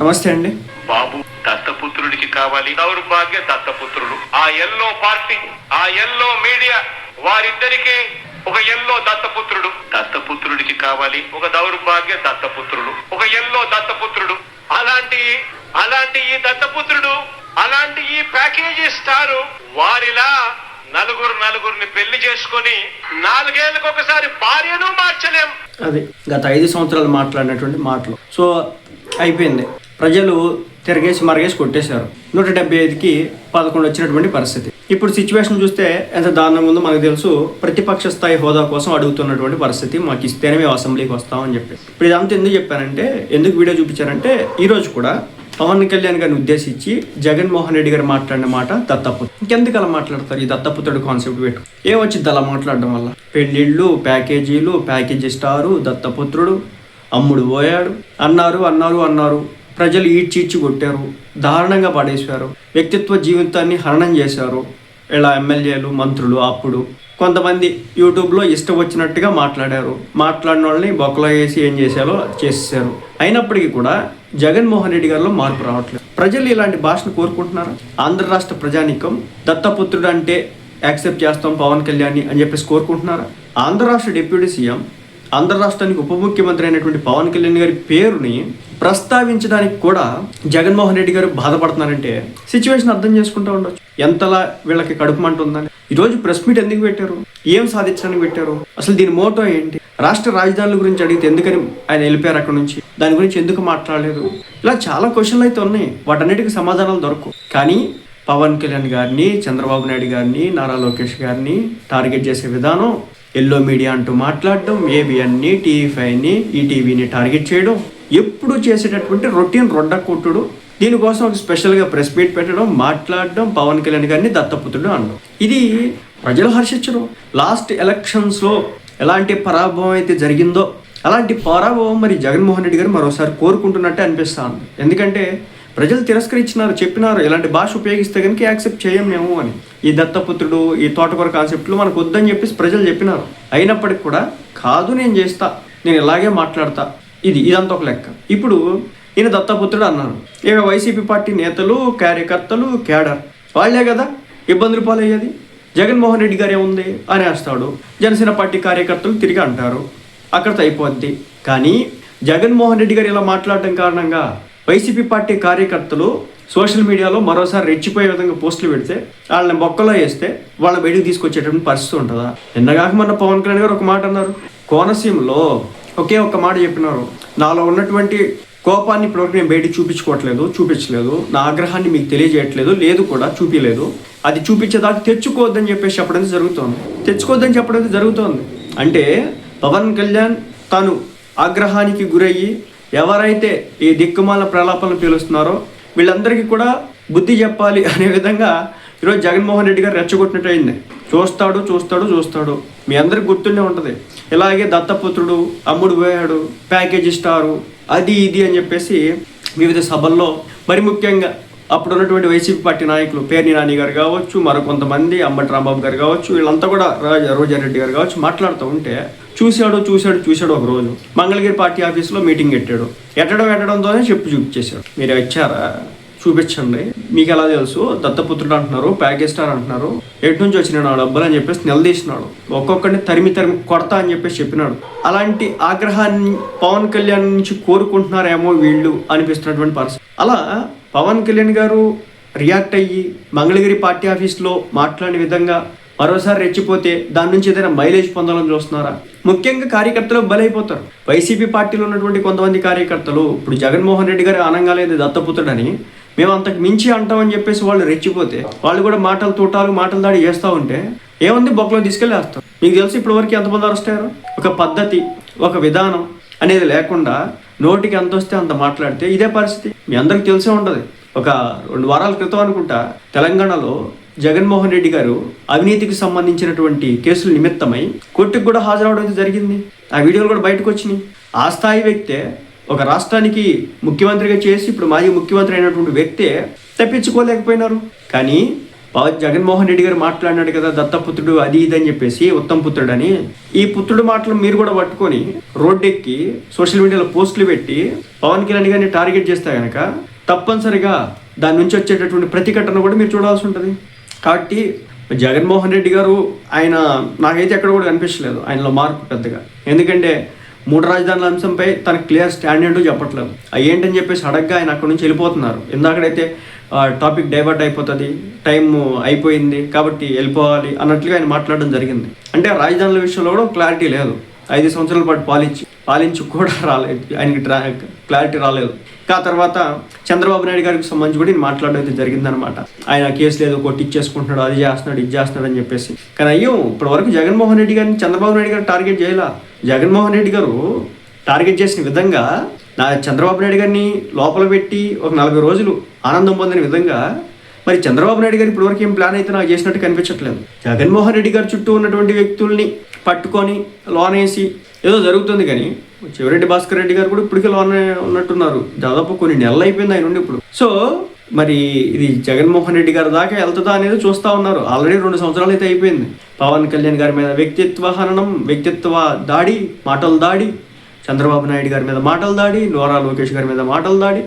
నమస్తే అండి. బాబు దత్తపుత్రుడికి కావాలి దౌర్భాగ్య దత్తపుత్రుడు. ఆ ఎల్లో పార్టీ, ఆ ఎల్లో మీడియా, వారిద్దరికి ఒక ఎల్లో దత్తపుత్రుడు. దత్తపుత్రుడికి కావాలి ఒక దౌర్భాగ్య దత్తపుత్రుడు, ఒక ఎల్లో దత్తపుత్రుడు. అలాంటి ఈ దత్తపుత్రుడు, అలాంటి ఈ ప్యాకేజీ స్టారు వారిలా నలుగురిని పెళ్లి చేసుకొని 4 ఏళ్ళకు ఒకసారి భార్యను మార్చలేం. అది గత 5 సంవత్సరాలు మాట్లాడినటువంటి మాటలు. సో అయిపోయింది. ప్రజలు తిరగేసి మరగేసి కొట్టేశారు. 175కి 11 వచ్చినటువంటి పరిస్థితి. ఇప్పుడు సిచ్యువేషన్ చూస్తే ఎంత దారుణంగా ఉందో మనకు తెలుసు. ప్రతిపక్ష స్థాయి హోదా కోసం అడుగుతున్నటువంటి పరిస్థితి. మాకు ఇస్తేనే మేము అసెంబ్లీకి వస్తామని చెప్పి. ఇప్పుడు ఇదంతా ఎందుకు చెప్పానంటే, ఎందుకు వీడియో చూపించారంటే, ఈరోజు కూడా పవన్ కళ్యాణ్ గారిని ఉద్దేశించి జగన్మోహన్ రెడ్డి గారు మాట్లాడిన మాట దత్తపుత్రుడు. ఇంకెందుకు అలా మాట్లాడతారు? ఈ దత్తపుత్రుడు కాన్సెప్ట్ పెట్టు ఏమొచ్చింది అలా మాట్లాడడం వల్ల? పెళ్లిళ్ళు, ప్యాకేజీలు, ప్యాకేజీ స్టారు, దత్తపుత్రుడు, అమ్ముడు పోయాడు అన్నారు. ప్రజలు ఈడ్చి కొట్టారు, దారుణంగా పడేశారు, వ్యక్తిత్వ జీవితాన్ని హరణం చేశారు. ఇలా ఎమ్మెల్యేలు, మంత్రులు, అప్పుడు కొంతమంది యూట్యూబ్లో ఇష్టం వచ్చినట్టుగా మాట్లాడిన వాళ్ళని బొక్కలో వేసి ఏం చేశారో చేసేసారు. అయినప్పటికీ కూడా జగన్మోహన్ రెడ్డి గారిలో మార్పు రావట్లేదు. ప్రజలు ఇలాంటి భాషను కోరుకుంటున్నారు. ఆంధ్ర రాష్ట్ర ప్రజానీకం దత్తపుత్రుడు అంటే యాక్సెప్ట్ చేస్తాం పవన్ కళ్యాణ్ అని చెప్పేసి కోరుకుంటున్నారా? ఆంధ్ర రాష్ట్ర డిప్యూటీ సీఎం, ఆంధ్ర రాష్ట్రానికి ఉప ముఖ్యమంత్రి అయినటువంటి పవన్ కళ్యాణ్ గారి పేరుని ప్రస్తావించడానికి కూడా జగన్మోహన్ రెడ్డి గారు బాధపడుతున్నారంటే సిచ్యువేషన్ అర్థం చేసుకుంటూ ఉండొచ్చు ఎంతలా వీళ్ళకి కడుపు మంట ఉందని. ఈరోజు ప్రెస్ మీట్ ఎందుకు పెట్టారు? ఏం సాధించడానికి పెట్టారు? అసలు దీని మోటో ఏంటి? రాష్ట్ర రాజధానుల గురించి అడిగితే ఎందుకని ఆయన వెళ్ళిపోయారు అక్కడ నుంచి? దాని గురించి ఎందుకు మాట్లాడలేదు? ఇలా చాలా క్వశ్చన్లు అయితే ఉన్నాయి. వాటన్నిటికీ సమాధానాలు దొరకవు. కానీ పవన్ కళ్యాణ్ గారిని, చంద్రబాబు నాయుడు గారిని, నారా లోకేష్ గారిని టార్గెట్ చేసే విధానం, ఎల్లో మీడియా అంటూ మాట్లాడడం, ఏబిఎన్ని, టీవీ5ని, ఈటీవీని టార్గెట్ చేయడం, ఎప్పుడు చేసేటటువంటి రొటీన్ రొడ్డ కొట్టుడు. దీనికోసం ఒక స్పెషల్గా ప్రెస్ మీట్ పెట్టడం, మాట్లాడడం, పవన్ కళ్యాణ్ గారిని దత్తపుత్రుడు అనడం, ఇది ప్రజలు హర్షించరు. లాస్ట్ ఎలక్షన్స్లో ఎలాంటి పరాభవం అయితే జరిగిందో అలాంటి పరాభవం మరి జగన్మోహన్ రెడ్డి గారు మరోసారి కోరుకుంటున్నట్టే అనిపిస్తాను. ఎందుకంటే ప్రజలు తిరస్కరించినారు, చెప్పినారు ఇలాంటి భాష ఉపయోగిస్తే కనుక యాక్సెప్ట్ చేయం మేము అని. ఈ దత్తపుత్రుడు, ఈ తోటకూర కాన్సెప్ట్లు మనకు వద్దని చెప్పేసి ప్రజలు చెప్పినారు. అయినప్పటికి కూడా కాదు, నేను చేస్తా, నేను ఇలాగే మాట్లాడతా, ఇదంతా ఒక లెక్క. ఇప్పుడు ఈయన దత్తపుత్రుడు అన్నారు. ఇక వైసీపీ పార్టీ నేతలు, కార్యకర్తలు, క్యాడర్ వాళ్ళే కదా ఇబ్బందులు పాలయ్యేది. జగన్మోహన్ రెడ్డి గారు ఏముంది అనేస్తాడు. జనసేన పార్టీ కార్యకర్తలు తిరిగి అంటారు, అక్కడితో అయిపోద్ది. కానీ జగన్మోహన్ రెడ్డి గారు ఇలా మాట్లాడటం కారణంగా వైసీపీ పార్టీ కార్యకర్తలు సోషల్ మీడియాలో మరోసారి రెచ్చిపోయే విధంగా పోస్టులు పెడితే, వాళ్ళని బొక్కలో వేస్తే వాళ్ళని బయటకు తీసుకొచ్చేటటువంటి పరిస్థితి ఉంటుందా? నిన్నగాక మొన్న పవన్ కళ్యాణ్ గారు ఒక మాట అన్నారు. కోనసీమలో ఒకే ఒక్క మాట చెప్పినారు, నాలో ఉన్నటువంటి కోపాన్ని ఇప్పటివరకు నేను బయటకు చూపించలేదు, నా ఆగ్రహాన్ని మీకు తెలియజేయట్లేదు, లేదు కూడా చూపించలేదు, అది చూపించేదాకా తెచ్చుకోవద్దని చెప్పేసి చెప్పడం జరుగుతోంది. అంటే పవన్ కళ్యాణ్ తాను ఆగ్రహానికి గురయ్యి ఎవరైతే ఈ దిక్కుమాల ప్రలాపాలను పీలుస్తున్నారో వీళ్ళందరికీ కూడా బుద్ధి చెప్పాలి అనే విధంగా ఈరోజు జగన్మోహన్ రెడ్డి గారు రెచ్చగొట్టినట్టు అయింది. చూస్తాడు. మీ అందరికి గుర్తుండే ఉంటుంది. ఇలాగే దత్తపుత్రుడు, అమ్ముడు పోయాడు, ప్యాకేజీ స్టారు, అది ఇది అని చెప్పేసి వివిధ సభల్లో, మరి ముఖ్యంగా అప్పుడు ఉన్నటువంటి వైసీపీ పార్టీ నాయకులు పేర్ని నాని గారు కావచ్చు, మరికొంతమంది అంబటి రాంబాబు గారు కావచ్చు, వీళ్ళంతా కూడా రోజారెడ్డి గారు కావచ్చు మాట్లాడుతూ ఉంటే చూశాడు. ఒక రోజు మంగళగిరి పార్టీ ఆఫీస్లో మీటింగ్ ఎట్టడంతోనే చూపించేశాడు. మీరు ఇచ్చారా? చూపించండి, మీకు ఎలా తెలుసు? దత్తపుత్రుడు అంటున్నారు, ప్యాకేజ్ స్టార్ అంటున్నారు, ఎటు నుంచి వచ్చినాడు ఆ డబ్బులు అని చెప్పేసి నిలదీసినాడు. ఒక్కొక్కడిని తరిమి కొడతా అని చెప్పేసి చెప్పినాడు. అలాంటి ఆగ్రహాన్ని పవన్ కళ్యాణ్ నుంచి కోరుకుంటున్నారేమో వీళ్ళు అనిపిస్తున్నటువంటి పరిస్థితి. అలా పవన్ కళ్యాణ్ గారు రియాక్ట్ అయ్యి మంగళగిరి పార్టీ ఆఫీస్లో మాట్లాడిన విధంగా మరోసారి రెచ్చిపోతే దాని నుంచి ఏదైనా మైలేజ్ పొందాలని చూస్తున్నారా? ముఖ్యంగా కార్యకర్తలు బలైపోతారు. వైసీపీ పార్టీలో ఉన్నటువంటి కొంతమంది కార్యకర్తలు ఇప్పుడు జగన్మోహన్ రెడ్డి గారు అనంగాలేదు దత్తపుత్రుడని, మేము అంతకు మించి అంటామని చెప్పేసి వాళ్ళు రెచ్చిపోతే, వాళ్ళు కూడా మాటలు దాడి చేస్తూ ఉంటే ఏముంది, బొక్కలో తీసుకెళ్ళేస్తారు. మీకు తెలిసి ఇప్పటి వరకు ఎంతమంది అరెస్ట్ అయ్యారు? ఒక పద్ధతి, ఒక విధానం అనేది లేకుండా నోటికి ఎంత వస్తే అంత మాట్లాడితే ఇదే పరిస్థితి. మీ అందరికి తెలిసే ఉంటుంది. ఒక 2 వారాల క్రితం అనుకుంటా తెలంగాణలో జగన్మోహన్ రెడ్డి గారు అవినీతికి సంబంధించినటువంటి కేసుల నిమిత్తమై కోర్టుకు కూడా హాజరవడం జరిగింది. ఆ వీడియోలు కూడా బయటకు వచ్చినాయి. ఆ స్థాయి వ్యక్తే, ఒక రాష్ట్రానికి ముఖ్యమంత్రిగా చేసి ఇప్పుడు మాజీ ముఖ్యమంత్రి అయినటువంటి వ్యక్తే తప్పించుకోలేకపోయినారు. కానీ జగన్మోహన్ రెడ్డి గారు మాట్లాడినాడు కదా దత్తపుత్రుడు అది ఇది అని చెప్పేసి, ఉత్తమ పుత్రుడు అని. ఈ పుత్రుడు మాటలు మీరు కూడా పట్టుకొని రోడ్డెక్కి సోషల్ మీడియాలో పోస్టులు పెట్టి పవన్ కళ్యాణ్ గారిని టార్గెట్ చేస్తే కనుక తప్పనిసరిగా దాని నుంచి వచ్చేటటువంటి ప్రతిఘటన కూడా మీరు చూడాల్సి ఉంటుంది. కాబట్టి జగన్మోహన్ రెడ్డి గారు ఆయన నాకైతే ఎక్కడ కూడా కనిపించలేదు ఆయనలో మార్పు పెద్దగా. ఎందుకంటే 3 రాజధానుల అంశంపై తన క్లియర్ స్టాండ్ ఏంటో చెప్పట్లేదు. అవి ఏంటని చెప్పేసి అడగ్గా ఆయన అక్కడ నుంచి వెళ్ళిపోతున్నారు. ఇందాకడైతే టాపిక్ డైవర్ట్ అయిపోతుంది, టైం అయిపోయింది కాబట్టి వెళ్ళిపోవాలి అన్నట్లుగా ఆయన మాట్లాడడం జరిగింది. అంటే రాజధానుల విషయంలో కూడా క్లారిటీ లేదు. 5 సంవత్సరాల పాటు పాలించి కూడా రాలేదు, ఆయనకి క్లారిటీ రాలేదు. ఆ తర్వాత చంద్రబాబు నాయుడు గారికి సంబంధించి కూడా నేను మాట్లాడడం అయితే జరిగిందనమాట. ఆయన కేసులు ఏదో కొట్టిచ్చేసుకుంటున్నాడు, అది చేస్తున్నాడు, ఇది చేస్తున్నాడు అని చెప్పేసి. కానీ అయ్యో ఇప్పటి వరకు జగన్మోహన్ రెడ్డి గారిని చంద్రబాబు నాయుడు గారు టార్గెట్ చేయాల. జగన్మోహన్ రెడ్డి గారు టార్గెట్ చేసిన విధంగా చంద్రబాబు నాయుడు గారిని లోపల పెట్టి ఒక 40 రోజులు ఆనందం పొందిన విధంగా మరి చంద్రబాబు నాయుడు గారు ఇప్పటివరకు ఏం ప్లాన్ అయితే నాకు చేసినట్టు కనిపించట్లేదు. జగన్మోహన్ రెడ్డి గారు చుట్టూ ఉన్నటువంటి వ్యక్తుల్ని పట్టుకొని లోన్ వేసి ఏదో జరుగుతుంది. కానీ చెవిరెడ్డి భాస్కర్ రెడ్డి గారు కూడా ఇప్పటికే లోన్ ఉన్నట్టున్నారు. దాదాపు కొన్ని నెలలు అయిపోయింది ఆయన నుండి ఇప్పుడు. సో మరి ఇది జగన్మోహన్ రెడ్డి గారి దాకా వెళ్తుందా అనేది చూస్తూ ఉన్నారు. ఆల్రెడీ 2 సంవత్సరాలు అయితే అయిపోయింది. పవన్ కళ్యాణ్ గారి మీద వ్యక్తిత్వ హననం, వ్యక్తిత్వ దాడి, మాటల దాడి, చంద్రబాబు నాయుడు గారి మీద మాటల దాడి, నారా లోకేష్ గారి మీద మాటల దాడి.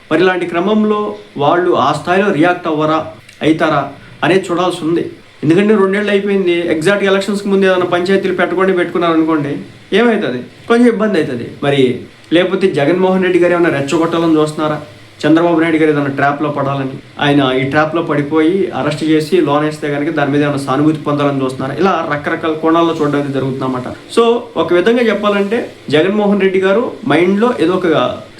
మరి ఇలాంటి క్రమంలో వాళ్ళు ఆ స్థాయిలో రియాక్ట్ అవ్వరా, అవుతారా అనేది చూడాల్సి ఉంది. ఎందుకంటే 2 ఏళ్ళు అయిపోయింది. ఎగ్జాక్ట్ ఎలక్షన్స్కి ముందు ఏదైనా పంచాయతీలు పెట్టుకున్నారు అనుకోండి, ఏమవుతుంది, కొంచెం ఇబ్బంది అవుతుంది. మరి లేకపోతే జగన్మోహన్ రెడ్డి గారు ఏమైనా రెచ్చగొట్టాలని చూస్తున్నారా, చంద్రబాబు నాయుడు గారు ఏదైనా ట్రాప్లో పడాలని, ఆయన ఈ ట్రాప్లో పడిపోయి అరెస్ట్ చేసి లోన్ వేస్తే కనుక దాని మీద ఏమైనా సానుభూతి పొందాలని చూస్తున్నారు. ఇలా రకరకాల కోణాల్లో చూడడానికి జరుగుతుందన్నమాట. సో ఒక విధంగా చెప్పాలంటే జగన్మోహన్ రెడ్డి గారు మైండ్లో ఏదో ఒక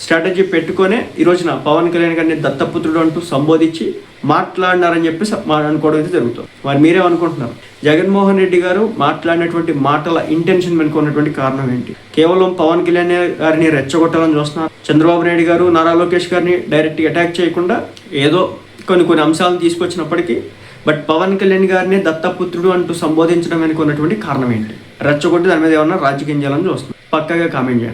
స్ట్రాటజీ పెట్టుకొనే ఈ రోజున పవన్ కళ్యాణ్ గారిని దత్తపుత్రుడు అంటూ సంబోధించి మాట్లాడినారని చెప్పేసి అనుకోవడం అయితే జరుగుతుంది. మరి మీరేమనుకుంటున్నారు? జగన్మోహన్ రెడ్డి గారు మాట్లాడినటువంటి మాటల ఇంటెన్షన్ వెనుక ఉన్నటువంటి కారణం ఏంటి? కేవలం పవన్ కళ్యాణ్ గారిని రెచ్చగొట్టాలని చూస్తున్నారు. చంద్రబాబు నాయుడు గారు, నారా లోకేష్ గారిని డైరెక్ట్గా అటాక్ చేయకుండా ఏదో కొన్ని అంశాలను తీసుకొచ్చినప్పటికీ బట్ పవన్ కళ్యాణ్ గారిని దత్తపుత్రుడు అంటూ సంబోధించడం వెనుక ఉన్నటువంటి కారణం ఏంటి? రెచ్చగొట్టి దాని మీద ఏమన్నా రాజకీయం చేయాలని చూస్తున్నారు. పక్కాగా కామెంట్ చేయండి.